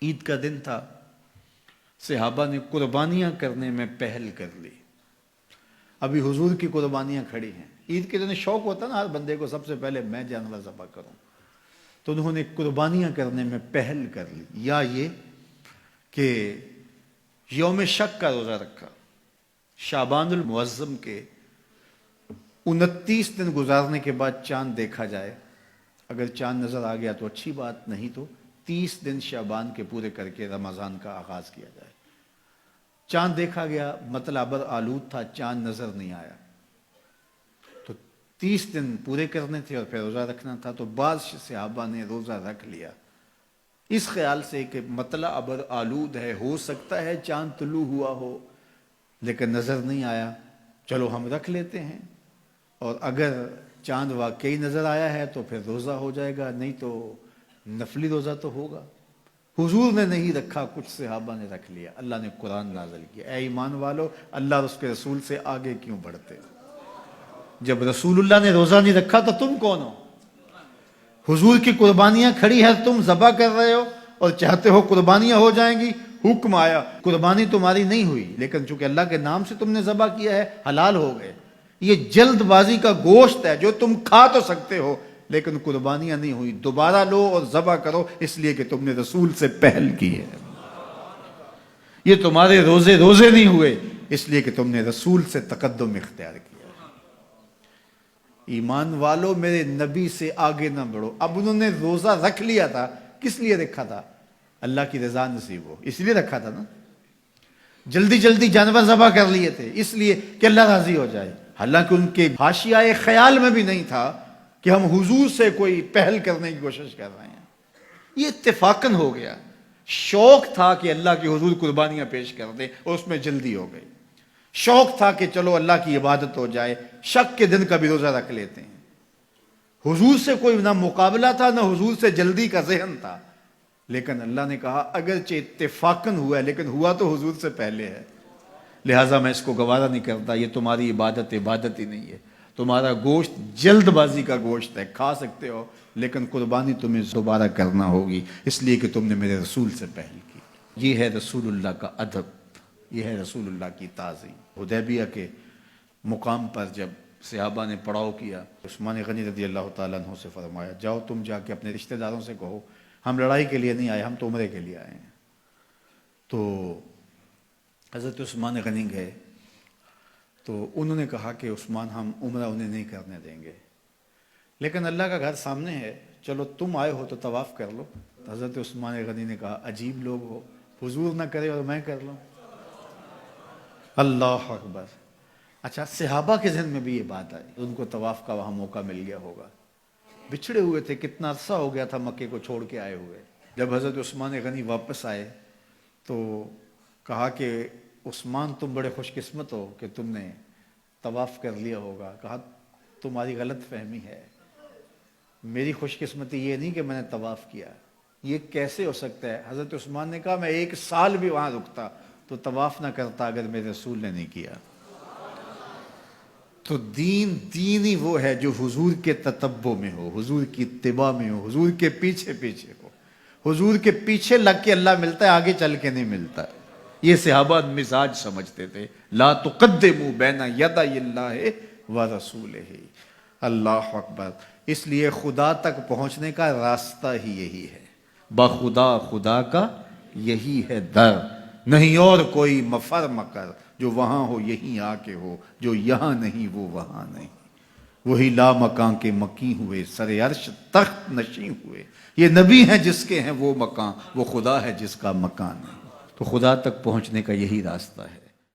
عید کا دن تھا، صحابہ نے قربانیاں کرنے میں پہل کر لی۔ ابھی حضور کی قربانیاں کھڑی ہیں۔ عید کے دن شوق ہوتا نا ہر بندے کو، سب سے پہلے میں جانور ذبح کروں، تو انہوں نے قربانیاں کرنے میں پہل کر لی۔ یا یہ کہ یوم شک کا روزہ رکھا، شعبان المعظم کے 29 دن گزارنے کے بعد چاند دیکھا جائے، اگر چاند نظر آ گیا تو اچھی بات، نہیں تو 30 دن شعبان کے پورے کر کے رمضان کا آغاز کیا جائے۔ چاند دیکھا گیا، مطلع ابر آلود تھا، چاند نظر نہیں آیا، تو 30 دن پورے کرنے تھے اور پھر روزہ رکھنا تھا۔ تو بعض صحابہ نے روزہ رکھ لیا اس خیال سے کہ مطلع ابر آلود ہے، ہو سکتا ہے چاند طلوع ہوا ہو لیکن نظر نہیں آیا، چلو ہم رکھ لیتے ہیں، اور اگر چاند واقعی نظر آیا ہے تو پھر روزہ ہو جائے گا، نہیں تو نفلی روزہ تو ہوگا۔ حضور نے نہیں رکھا، کچھ صحابہ نے رکھ لیا۔ اللہ نے قرآن نازل کیا، اے ایمان والو اللہ اور اس کے رسول سے آگے کیوں بڑھتے؟ جب رسول اللہ نے روزہ نہیں رکھا تو تم کون ہو؟ حضور کی قربانیاں کھڑی ہیں، تم ذبح کر رہے ہو اور چاہتے ہو قربانیاں ہو جائیں گی۔ حکم آیا، قربانی تمہاری نہیں ہوئی لیکن چونکہ اللہ کے نام سے تم نے ذبح کیا ہے، حلال ہو گئے۔ یہ جلد بازی کا گوشت ہے جو تم کھا تو سکتے ہو لیکن قربانیاں نہیں ہوئی، دوبارہ لو اور ذبح کرو، اس لیے کہ تم نے رسول سے پہل کی ہے۔ یہ تمہارے روزے نہیں ہوئے اس لیے کہ تم نے رسول سے تقدم اختیار کیا۔ ایمان والو میرے نبی سے آگے نہ بڑھو۔ اب انہوں نے روزہ رکھ لیا تھا، کس لیے رکھا تھا؟ اللہ کی رضا نصیب ہو، اس لیے رکھا تھا نا۔ جلدی جلدی جانور ذبح کر لیے تھے اس لیے کہ اللہ راضی ہو جائے، حالانکہ ان کے حاشیۂ خیال میں بھی نہیں تھا کہ ہم حضور سے کوئی پہل کرنے کی کوشش کر رہے ہیں۔ یہ اتفاقاً ہو گیا، شوق تھا کہ اللہ کے حضور قربانیاں پیش کر دیں اور اس میں جلدی ہو گئی۔ شوق تھا کہ چلو اللہ کی عبادت ہو جائے، شک کے دن کا بھی روزہ رکھ لیتے ہیں۔ حضور سے کوئی نہ مقابلہ تھا نہ حضور سے جلدی کا ذہن تھا، لیکن اللہ نے کہا اگرچہ اتفاقاً ہوا ہے لیکن ہوا تو حضور سے پہلے ہے، لہٰذا میں اس کو گوارا نہیں کرتا۔ یہ تمہاری عبادت ہی نہیں ہے، تمہارا گوشت جلد بازی کا گوشت ہے، کھا سکتے ہو لیکن قربانی تمہیں دوبارہ کرنا ہوگی اس لیے کہ تم نے میرے رسول سے پہل کی۔ یہ ہے رسول اللہ کا ادب، یہ ہے رسول اللہ کی تعظیم۔ حدیبیہ کے مقام پر جب صحابہ نے پڑاؤ کیا، عثمان غنی رضی اللہ تعالیٰ عنہ سے فرمایا جاؤ تم جا کے اپنے رشتہ داروں سے کہو ہم لڑائی کے لیے نہیں آئے، ہم تو عمرے کے لیے آئے ہیں۔ تو حضرت عثمان غنی گئے تو انہوں نے کہا کہ عثمان ہم عمرہ انہیں نہیں کرنے دیں گے، لیکن اللہ کا گھر سامنے ہے، چلو تم آئے ہو تو طواف کر لو۔ حضرت عثمان غنی نے کہا عجیب لوگ ہو، حضور نہ کرے اور میں کر لوں؟ اللہ اکبر۔ اچھا، صحابہ کے ذہن میں بھی یہ بات آئی، ان کو طواف کا وہاں موقع مل گیا ہوگا، بچھڑے ہوئے تھے، کتنا عرصہ ہو گیا تھا مکے کو چھوڑ کے آئے ہوئے۔ جب حضرت عثمان غنی واپس آئے تو کہا کہ عثمان تم بڑے خوش قسمت ہو کہ تم نے طواف کر لیا ہوگا۔ کہا تمہاری غلط فہمی ہے، میری خوش قسمتی یہ نہیں کہ میں نے طواف کیا، یہ کیسے ہو سکتا ہے؟ حضرت عثمان نے کہا میں 1 سال بھی وہاں رکتا تو طواف نہ کرتا اگر میرے رسول نے نہیں کیا۔ تو دین ہی وہ ہے جو حضور کے تتبع میں ہو، حضور کی اتباع میں ہو، حضور کے پیچھے ہو۔ حضور کے پیچھے لگ کے اللہ ملتا ہے، آگے چل کے نہیں ملتا۔ یہ صحابہ مزاج سمجھتے تھے، لا تقدموا بین یدی اللہ ورسولہ، اللہ اکبر۔ اس لیے خدا تک پہنچنے کا راستہ ہی یہی ہے، بخدا خدا کا یہی ہے در، نہیں اور کوئی مفر مکر، جو وہاں ہو یہیں آ کے ہو، جو یہاں نہیں وہ وہاں نہیں۔ وہی لا مکان کے مکی ہوئے، سر عرش تخت نشیں ہوئے۔ یہ نبی ہیں جس کے ہیں وہ مکان، وہ خدا ہے جس کا مکان ہے۔ تو خدا تک پہنچنے کا یہی راستہ ہے۔